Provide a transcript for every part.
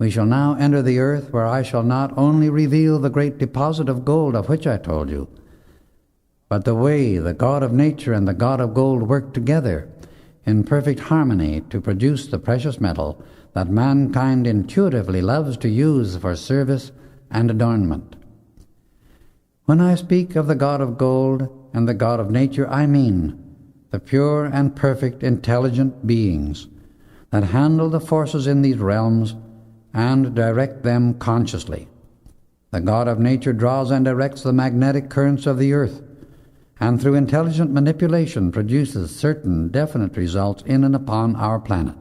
We shall now enter the earth, where I shall not only reveal the great deposit of gold of which I told you, but the way the God of nature and the God of gold work together in perfect harmony to produce the precious metal that mankind intuitively loves to use for service and adornment. When I speak of the God of gold and the God of nature, I mean the pure and perfect intelligent beings that handle the forces in these realms and direct them consciously. The God of nature draws and directs the magnetic currents of the earth, and through intelligent manipulation produces certain definite results in and upon our planet.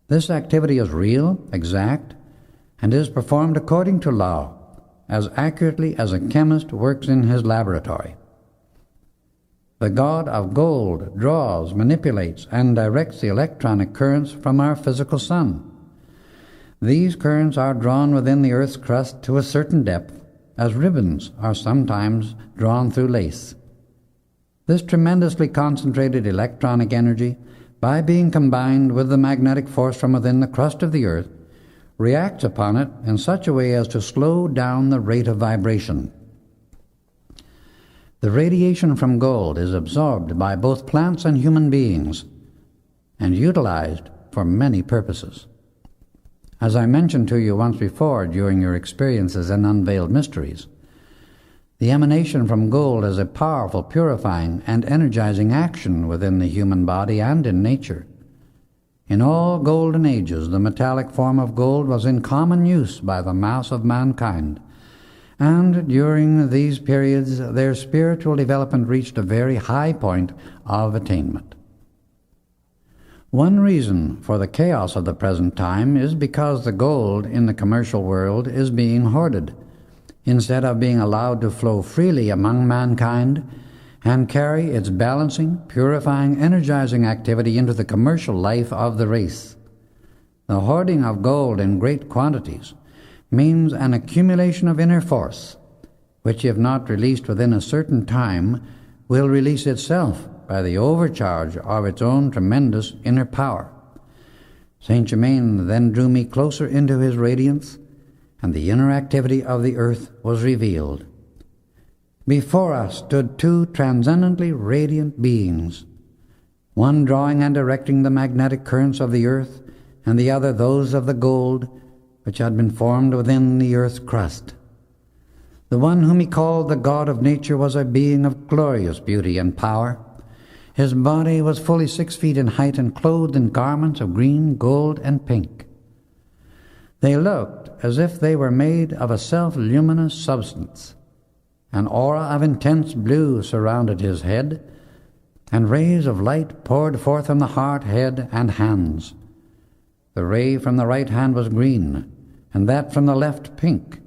This activity is real, exact, and is performed according to law, as accurately as a chemist works in his laboratory. The God of gold draws, manipulates, and directs the electronic currents from our physical sun. These currents are drawn within the earth's crust to a certain depth, as ribbons are sometimes drawn through lace. This tremendously concentrated electronic energy, by being combined with the magnetic force from within the crust of the earth, reacts upon it in such a way as to slow down the rate of vibration. The radiation from gold is absorbed by both plants and human beings and utilized for many purposes. As I mentioned to you once before during your experiences in Unveiled Mysteries, the emanation from gold is a powerful purifying and energizing action within the human body and in nature. In all golden ages, the metallic form of gold was in common use by the mass of mankind, and during these periods their spiritual development reached a very high point of attainment. One reason for the chaos of the present time is because the gold in the commercial world is being hoarded, instead of being allowed to flow freely among mankind and carry its balancing, purifying, energizing activity into the commercial life of the race. The hoarding of gold in great quantities means an accumulation of inner force, which, if not released within a certain time, will release itself by the overcharge of its own tremendous inner power. Saint Germain then drew me closer into his radiance, and the inner activity of the earth was revealed. Before us stood two transcendently radiant beings, one drawing and directing the magnetic currents of the earth, and the other those of the gold which had been formed within the earth's crust. The one whom he called the God of nature was a being of glorious beauty and power. His body was fully 6 feet in height and clothed in garments of green, gold, and pink. They looked as if they were made of a self-luminous substance. An aura of intense blue surrounded his head, and rays of light poured forth from the heart, head, and hands. The ray from the right hand was green, and that from the left pink,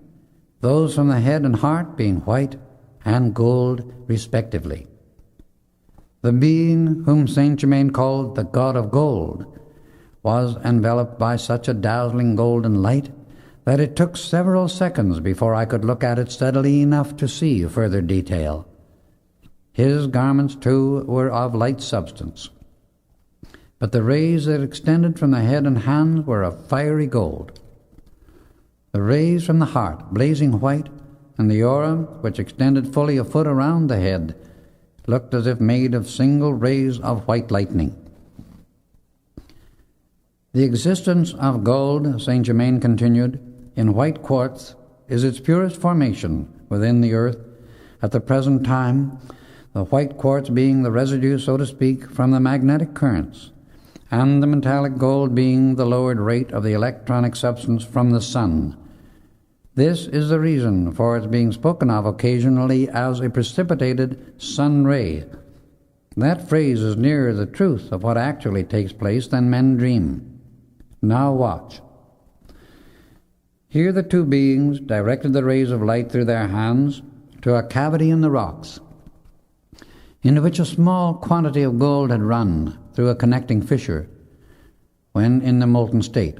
those from the head and heart being white and gold respectively. The being whom Saint Germain called the God of Gold was enveloped by such a dazzling golden light that it took several seconds before I could look at it steadily enough to see further detail. His garments, too, were of light substance, but the rays that extended from the head and hands were of fiery gold. The rays from the heart, blazing white, and the aura, which extended fully a foot around the head, looked as if made of single rays of white lightning. The existence of gold, Saint Germain continued, in white quartz is its purest formation within the earth at the present time, the white quartz being the residue, so to speak, from the magnetic currents, and the metallic gold being the lowered rate of the electronic substance from the sun. This is the reason for its being spoken of occasionally as a precipitated sun ray. That phrase is nearer the truth of what actually takes place than men dream. Now watch. Here the two beings directed the rays of light through their hands to a cavity in the rocks, into which a small quantity of gold had run through a connecting fissure when in the molten state,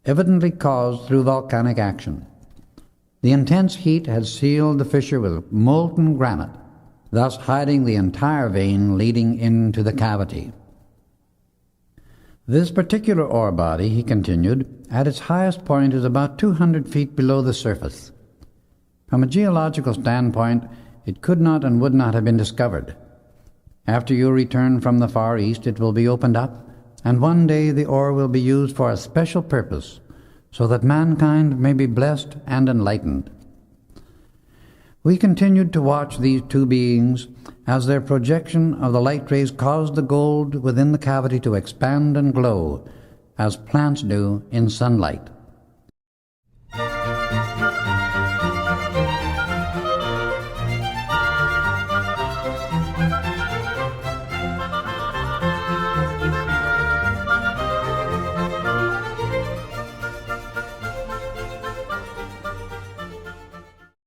evidently caused through volcanic action. The intense heat had sealed the fissure with molten granite, thus hiding the entire vein leading into the cavity. This particular ore body, he continued, at its highest point is about 200 feet below the surface. From a geological standpoint, it could not and would not have been discovered. After you return from the Far East, it will be opened up, and one day the ore will be used for a special purpose, so that mankind may be blessed and enlightened. We continued to watch these two beings as their projection of the light rays caused the gold within the cavity to expand and glow, as plants do in sunlight.